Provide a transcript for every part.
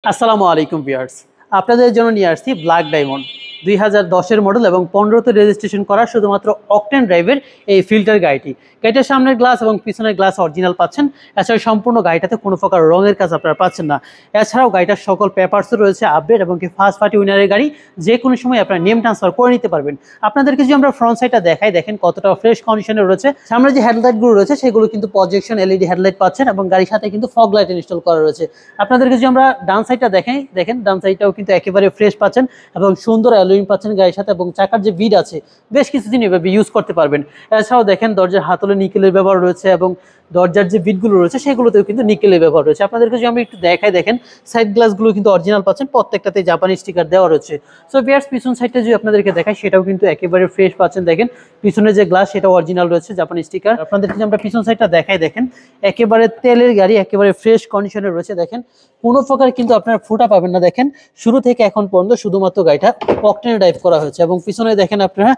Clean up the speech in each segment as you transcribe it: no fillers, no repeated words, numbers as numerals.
আসসালামু আলাইকুম ভিউয়ার্স, আপনাদের জন্য নিয়ে আসছি ব্ল্যাক ডায়মন্ড 2010-এর মডেল এবং 15তে রেজিস্ট্রেশন করা শুধুমাত্র অকটেন ড্রাইভের এই ফিল্টার গাড়িটি। গাড়িটার সামনের গ্লাস এবং পিছনের গ্লাস অরিজিনাল পাচ্ছেন। এছাড়া সম্পূর্ণ গাড়িটাতে কোনো প্রকার রঙের কাজ আপনারা পাচ্ছেন না। এছাড়াও গাড়িটার সকল পেপারসও রয়েছে আপডেট এবং কি ফার্স্ট পার্টি উইনারের গাড়ি, যে কোনো সময় আপনারা নেম ট্রান্সফার করে নিতে পারবেন। আপনাদেরকে যদি আমরা ফ্রন্ট সাইডটা দেখাই, দেখেন কতটা ফ্রেশ কন্ডিশনে রয়েছে। সামনে যে হেডলাইটগুলো রয়েছে সেগুলো কিন্তু প্রজেকশন এলইডি হেডলাইট পাচ্ছেন এবং গাড়ির সাথে কিন্তু ফগ লাইট ইনস্টল করা রয়েছে। আপনাদেরকে যদি আমরা ডান সাইডটা দেখাই, দেখেন ডান সাইডটাও কিন্তু একেবারে ফ্রেশ পাচ্ছেন এবং সুন্দর অ্যালুমিনিয়াম পাচ্ছেন গাড়ির সাথে, এবং চাকার যে বিড আছে বেশ কিছুদিন এভাবে ইউজ করতে পারবেন। এছাড়াও দেখেন দরজার হাতলে নিকেলের ব্যবহার রয়েছে এবং দরজার যে বিটগুলো রয়েছে সেগুলোতেও কিন্তু নিকেলের ব্যবহার রয়েছে। আপনাদেরকে যদি আমি একটু দেখাই, দেখেন সাইড গ্লাসগুলো কিন্তু অরিজিনাল পাচ্ছেন, প্রত্যেকটাতে জাপানি স্টিকার দেওয়া রয়েছে। সো ভিউয়ার্স, পিছন সাইডটা যদি আপনাদেরকে দেখাই সেটাও কিন্তু একেবারে ফ্রেশ পাচ্ছেন। দেখেন পিছনে যে গ্লাস সেটাও অরিজিনাল রয়েছে, জাপানি স্টিকার। আপনাদেরকে যদি আমরা পিছন সাইডটা দেখাই, দেখেন একেবারে তেলের গাড়ি, একেবারে ফ্রেশ কন্ডিশনে রয়েছে। দেখেন কোনো প্রকার কিন্তু আপনারা ফুটা পাবেন না। দেখেন শুরু থেকে এখন পর্যন্ত শুধুমাত্র গাড়িটা অকটেনে ড্রাইভ করা হয়েছে এবং পিছনে দেখেন আপনারা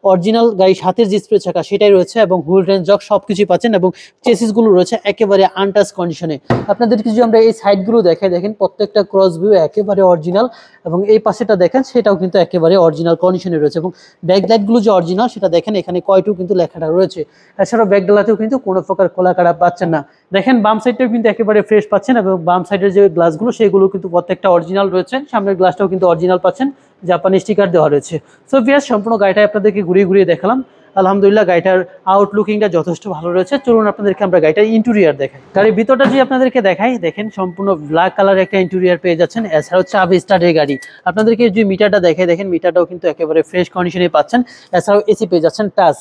অরিজিনাল গাড়ির হাতের যে স্প্রে চাকা সেটাই রয়েছে এবং হুইল রেঞ্জ জক সবকিছুই পাচ্ছেন এবং চেসিসগুলো রয়েছে একেবারে আনটাচ কন্ডিশনে। আপনাদেরকে যদি আমরা এই সাইডগুলো দেখাই, দেখেন প্রত্যেকটা ক্রস ভিউ একেবারে অরিজিনাল এবং এই পাশেটা দেখেন সেটাও কিন্তু একেবারে অরিজিনাল কন্ডিশনে রয়েছে এবং ব্যাকলাইটগুলো যে অরিজিনাল সেটা দেখেন এখানে কয়টু কিন্তু লেখাটা রয়েছে। এছাড়াও ব্যাকডালাতেও কিন্তু কোনো প্রকার খোলা কাটা পাচ্ছেন না। দেখেন বাম সাইডটাও কিন্তু একেবারে ফ্রেশ পাচ্ছেন এবং বাম সাইডের যে গ্লাসগুলো সেগুলো কিন্তু প্রত্যেকটা অরিজিনাল রয়েছে। সামনের গ্লাসটাও কিন্তু অরিজিনাল পাচ্ছেন, জাপানি স্টিকার দেওয়া রয়েছে। সো ভিউয়ার্স, সম্পূর্ণ গাড়িটা আপনাদেরকে ঘুরিয়ে ঘুরিয়ে দেখালাম। আলহামদুলিল্লাহ গাড়িটার আউটলুকিংটা যথেষ্ট ভালো রয়েছে। চলুন আপনাদেরকে আমরা গাড়িটার ইন্টেরিয়র দেখাই। গাড়ির ভিতরটা যদি আপনাদেরকে দেখাই, দেখেন সম্পূর্ণ ব্ল্যাক কালার একটা ইন্টেরিয়র পেয়ে যাচ্ছেন। এছাড়াও চাবি স্টার্টের গাড়ি। আপনাদেরকে যদি মিটারটা দেখাই, দেখেন মিটারটাও কিন্তু একেবারে ফ্রেশ কন্ডিশনে পাচ্ছেন। এছাড়াও এসি পেয়ে যাচ্ছেন, টাচ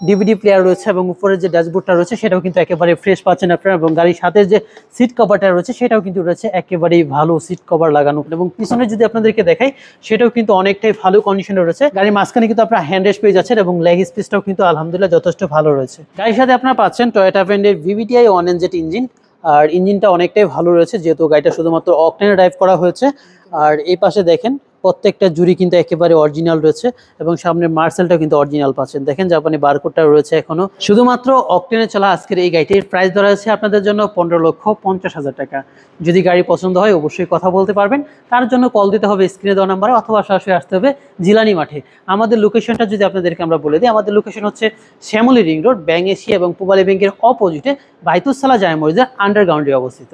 ডিভিডি প্লেয়ার রয়েছে এবং উপরের যে ড্যাশবোর্ডটা রয়েছে সেটাও কিন্তু একেবারে ফ্রেশ পাচ্ছেন আপনারা, এবং গাড়ির সাথে যে সিট কভারটা রয়েছে সেটাও কিন্তু রয়েছে একেবারেই ভালো সিট কভার লাগানো। এবং পিছনে যদি আপনাদেরকে দেখাই সেটাও কিন্তু অনেকটাই ভালো কন্ডিশনে রয়েছে। গাড়ির মাঝখানে কিন্তু আপনারা হ্যান্ড রেস্ট পেয়ে যাচ্ছেন এবং লেগ স্পেসটাও কিন্তু আলহামদুলিল্লাহ যথেষ্ট ভালো রয়েছে। গাড়ির সাথে আপনারা পাচ্ছেন টয়োটা ব্র্যান্ডের VVTi 1NZ ইঞ্জিন, আর ইঞ্জিনটা অনেকটাই ভালো রয়েছে যেহেতু গাড়িটা শুধুমাত্র অকটেনে ড্রাইভ করা হয়েছে। আর এই পাশে দেখেন প্রত্যেকটা জুড়ি কিন্তু একেবারে অরিজিনাল রয়েছে এবং সামনের মার্সেলটাও কিন্তু অরিজিনাল পাচ্ছেন। দেখেন জাপানি বারকোডটা রয়েছে এখনো। শুধুমাত্র অকটেনে চলা আজকের এই গাড়িটির প্রাইস ধরা হয়েছে আপনাদের জন্য 15,50,000 টাকা। যদি গাড়ি পছন্দ হয় অবশ্যই কথা বলতে পারবেন, তার জন্য কল দিতে হবে স্ক্রিনে দেওয়া নাম্বারে অথবা সরাসরি আসতে হবে জিলানি মাঠে। আমাদের লোকেশনটা যদি আপনাদেরকে আমরা বলে দিই, আমাদের লোকেশন হচ্ছে Shyamoli ring road, bank Asia এবং পূবালী ব্যাংকের অপোজিটে বাইতুস সালাহ জামে মসজিদের আন্ডারগ্রাউন্ডে অবস্থিত।